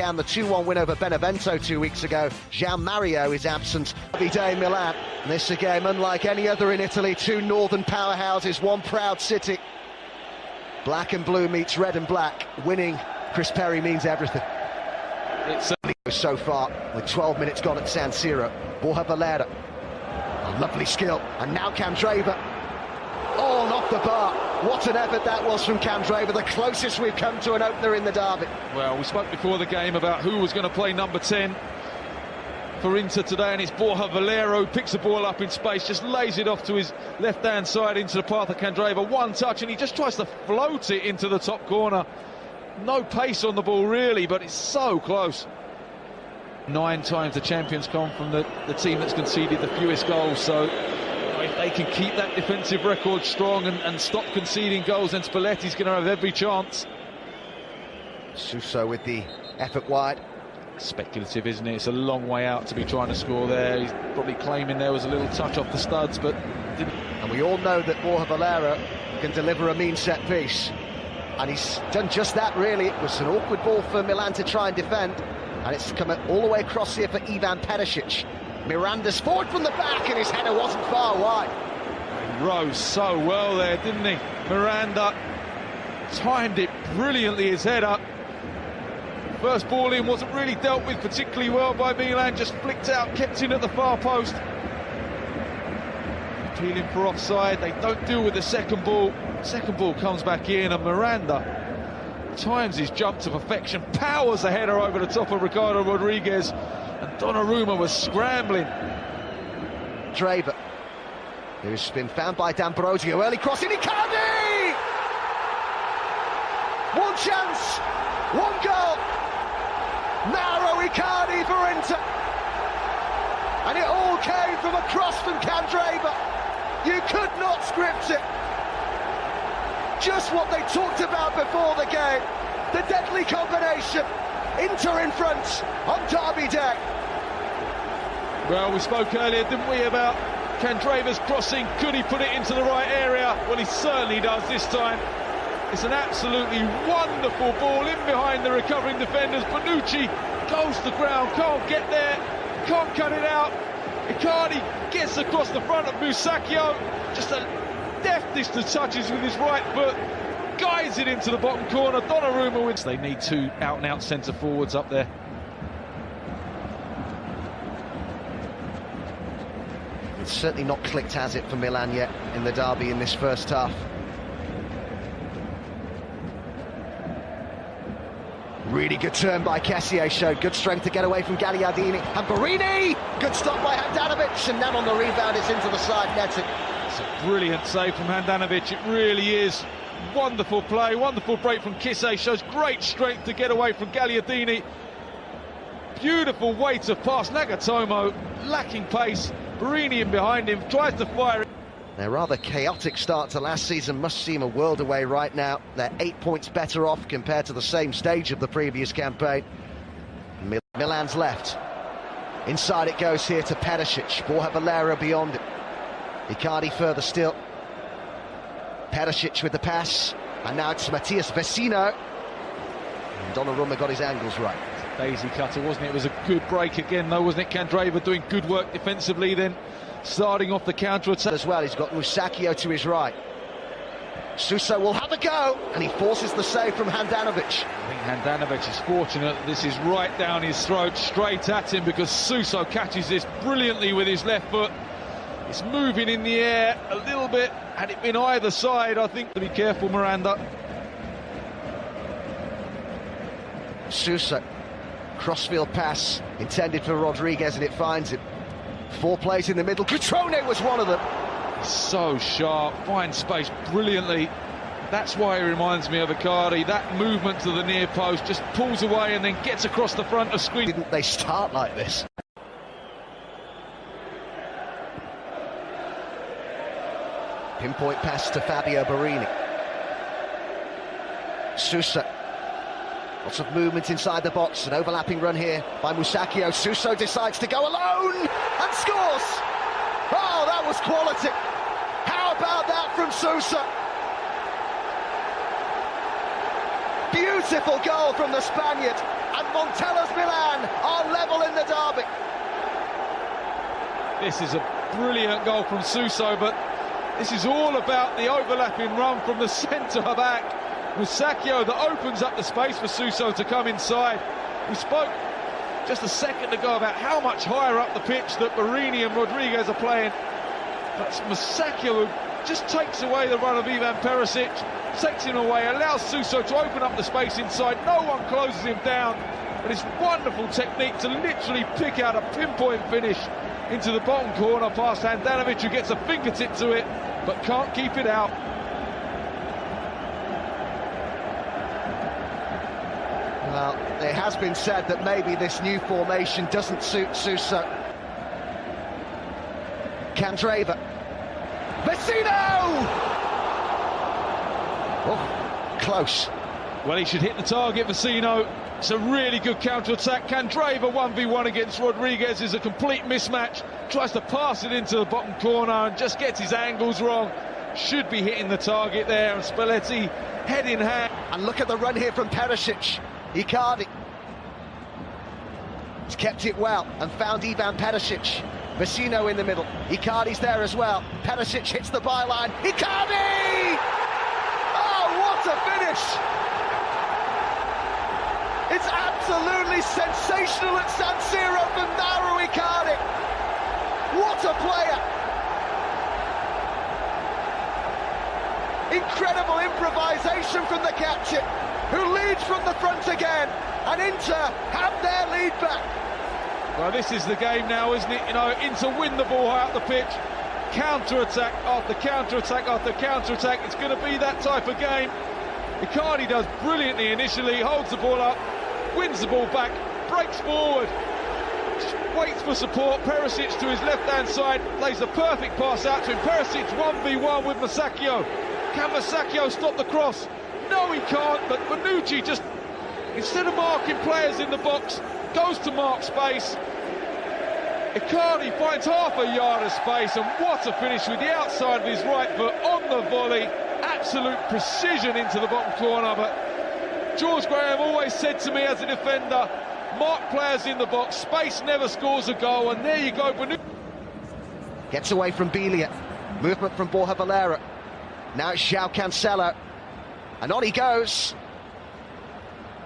And the 2-1 win over Benevento 2 weeks ago. Gian Mario is absent. Every day Milan. And this a game unlike any other in Italy. Two northern powerhouses, one proud city. Black and blue meets red and black. Winning Chris Perry means everything. It's certainly so far with 12 minutes gone at San Siro. Borja Valera. A lovely skill. And now Candreva. Oh, not the bar. What an effort that was from Candreva, the closest we've come to an opener in the derby. Well, we spoke before the game about who was going to play number 10 for Inter today, and it's Borja Valera who picks the ball up in space, just lays it off to his left-hand side into the path of Candreva. One touch, and he just tries to float it into the top corner. No pace on the ball, really, but it's so close. 9 times the champions come from the team that's conceded the fewest goals, so if they can keep that defensive record strong and stop conceding goals, then Spalletti's going to have every chance. Suso with the effort wide. Speculative, isn't it? It's a long way out to be trying to score there. He's probably claiming there was a little touch off the studs, but didn't. And we all know that Borja Valera can deliver a mean set piece, and he's done just that, really. It was an awkward ball for Milan to try and defend, and it's come all the way across here for Ivan Perisic. Miranda's forward from the back, and his header wasn't far wide. He rose so well there, didn't he? Miranda timed it brilliantly, his header. First ball in wasn't really dealt with particularly well by Milan, just flicked out, kept in at the far post. Appealing for offside, they don't deal with the second ball. Second ball comes back in, and Miranda times his jump to perfection, powers the header over the top of Ricardo Rodriguez. And Donnarumma was scrambling. Draver, who's been found by D'Ambrosio. Early crossing, Icardi! One chance, one goal. Mauro Icardi for Inter. And it all came from a cross from Candreva. You could not script it. Just what they talked about before the game. The deadly combination. Inter in front on derby day. Well, we spoke earlier, didn't we, about Candreva's crossing. Could he put it into the right area? Well, he certainly does this time. It's an absolutely wonderful ball in behind the recovering defenders. Bonucci goes to the ground, can't get there, can't cut it out. Icardi gets across the front of Musacchio. Just a deftness to touches with his right foot. Guides it into the bottom corner. Donnarumma wins. They need two out-and-out centre forwards up there. It's certainly not clicked, has it, for Milan yet in the derby in this first half. Really good turn by Kessié, showed good strength to get away from Gagliardini. And Borini! Good stop by Handanovic, and then on the rebound it's into the side netting. It's a brilliant save from Handanovic, it really is. Wonderful play, wonderful break from Kessié, shows great strength to get away from Gagliardini. Beautiful weight of pass, Nagatomo lacking pace. Borini in behind him, tries to fire. Their rather chaotic start to last season must seem a world away right now. They're 8 points better off compared to the same stage of the previous campaign. Milan's left. Inside it goes here to Perisic. Borja Valera beyond it. Icardi further still. Perisic with the pass. And now it's Matthias Vecino. And Donnarumma got his angles right. Daisy cutter, wasn't it? It was a good break again, though, wasn't it? Candreva doing good work defensively, then starting off the counter-attack. As well, he's got Musacchio to his right. Suso will have a go, and he forces the save from Handanovic. I think Handanovic is fortunate. This is right down his throat, straight at him, because Suso catches this brilliantly with his left foot. It's moving in the air a little bit. Had it been either side, I think, to be careful, Miranda. Suso. Crossfield pass intended for Rodriguez, and it finds him. 4 plays in the middle. Cutrone was one of them. So sharp, finds space brilliantly. That's why he reminds me of Icardi. That movement to the near post, just pulls away and then gets across the front of screen. Didn't they start like this? Pinpoint pass to Fabio Borini. Suso. Lots of movement inside the box, an overlapping run here by Musacchio. Suso decides to go alone and scores! Oh, that was quality! How about that from Suso? Beautiful goal from the Spaniard. and Montella's Milan are level in the derby. This is a brilliant goal from Suso, but this is all about the overlapping run from the centre-back. Musacchio that opens up the space for Suso to come inside. We spoke just a second ago about how much higher up the pitch that Borini and Rodriguez are playing. But Musacchio just takes away the run of Ivan Perisic, takes him away, allows Suso to open up the space inside. No one closes him down. And it's wonderful technique to literally pick out a pinpoint finish into the bottom corner past Handanovic, who gets a fingertip to it, but can't keep it out. Well, it has been said that maybe this new formation doesn't suit Suso. Candreva. Vecino! Oh, close. Well, he should hit the target, Vecino. It's a really good counter-attack. Candreva 1v1 against Rodriguez is a complete mismatch. Tries to pass it into the bottom corner and just gets his angles wrong. Should be hitting the target there, and Spalletti head in hand. And look at the run here from Perisic. Icardi. He's kept it well and found Ivan Perisic. Vecino in the middle. Icardi's there as well. Perisic hits the byline. Icardi! Oh, what a finish! It's absolutely sensational at San Siro from Mauro Icardi. What a player! Incredible improvisation from the captain, who leads from the front again, and Inter have their lead back. Well, this is the game now, isn't it? You know, Inter win the ball out the pitch. Counter-attack after counter-attack after counter-attack. It's going to be that type of game. Icardi does brilliantly initially, holds the ball up, wins the ball back, breaks forward, just waits for support. Perisic to his left-hand side, plays the perfect pass out to him. Perisic 1v1 with Musacchio. Can Musacchio stop the cross? No, he can't, but Bonucci just, instead of marking players in the box, goes to mark space. Icardi finds half a yard of space, and what a finish with the outside of his right foot on the volley. Absolute precision into the bottom corner. But George Graham always said to me as a defender, mark players in the box, space never scores a goal, and there you go. Gets away from Belia. Movement from Borja Valera. Now it's João Cancelo. And on he goes.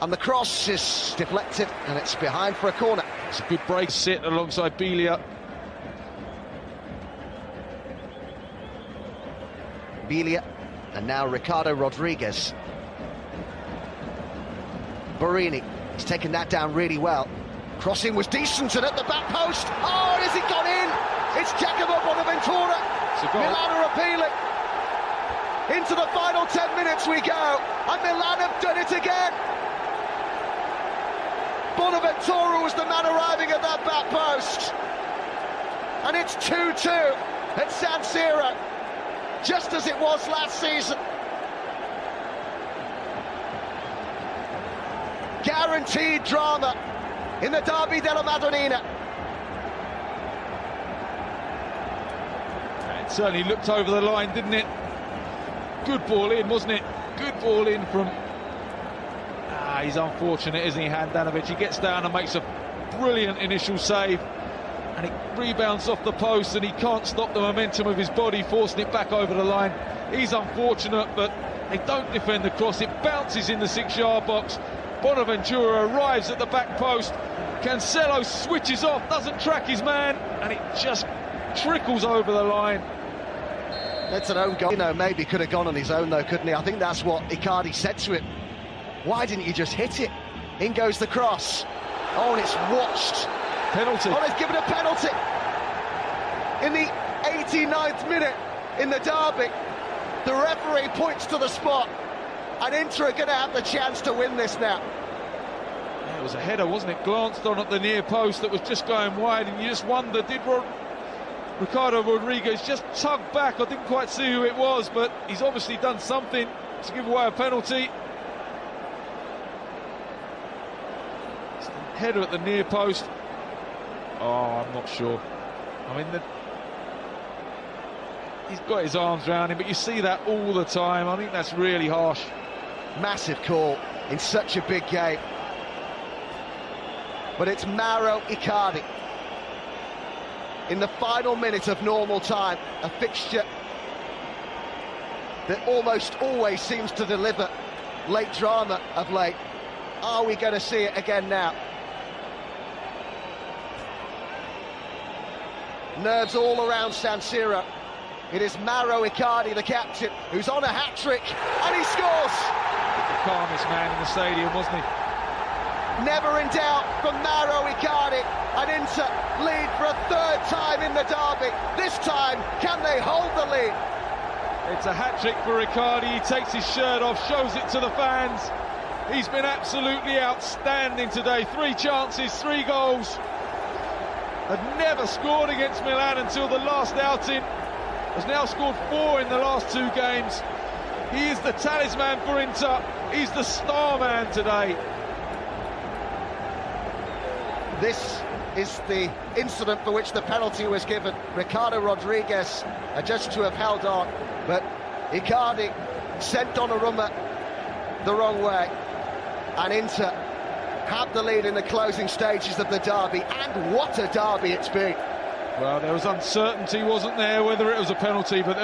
And the cross is deflected, and it's behind for a corner. It's a good break, sit alongside Belia. Belia, and now Ricardo Rodriguez. Borini, he's taken that down really well. Crossing was decent, and at the back post. Oh, and has it gone in? It's Giacomo Bonaventura. Milan are appealing. Into the final 10 minutes we go, and Milan have done it again. Bonaventura was the man arriving at that back post. And it's 2-2 at San Siro, just as it was last season. Guaranteed drama in the Derby della Madonnina. It certainly looked over the line, didn't it? Good ball in, wasn't it? Good ball in from... he's unfortunate, isn't he, Handanovic? He gets down and makes a brilliant initial save, and it rebounds off the post, and he can't stop the momentum of his body, forcing it back over the line. He's unfortunate, but they don't defend the cross. It bounces in the 6-yard box. Bonaventura arrives at the back post. Cancelo switches off, doesn't track his man, and it just trickles over the line. That's an own goal. You know, maybe could have gone on his own though, couldn't he? I think that's what Icardi said to him. Why didn't you just hit it? In goes the cross. Oh, and it's watched. Penalty. Oh, they've given a penalty. In the 89th minute in the derby, the referee points to the spot, and Inter are going to have the chance to win this now. Yeah, it was a header, wasn't it? Glanced on at the near post that was just going wide, and you just wonder, did Ricardo Rodriguez just tug back? I didn't quite see who it was, but he's obviously done something to give away a penalty. Header at the near post. Oh, I'm not sure. I mean, he's got his arms around him, but you see that all the time. I think that's really harsh. Massive call in such a big game. but it's Mauro Icardi. In the final minute of normal time, a fixture that almost always seems to deliver late drama of late. Are we going to see it again now? Nerves all around San Siro. It is Mauro Icardi, the captain, who's on a hat-trick, and he scores! The calmest man in the stadium, wasn't he? Never in doubt from Mauro Icardi, and Inter lead for a third time in the derby. This time, can they hold the lead? It's a hat-trick for Icardi. He takes his shirt off, shows it to the fans. He's been absolutely outstanding today. 3 chances, 3 goals. Had never scored against Milan until the last outing. Has now scored 4 in the last 2 games. He is the talisman for Inter. He's the star man today. This is the incident for which the penalty was given. Ricardo Rodriguez just to have held on, but Icardi sent Donnarumma the wrong way, and Inter had the lead in the closing stages of the derby, and what a derby it's been. Well, there was uncertainty, wasn't there, whether it was a penalty, but there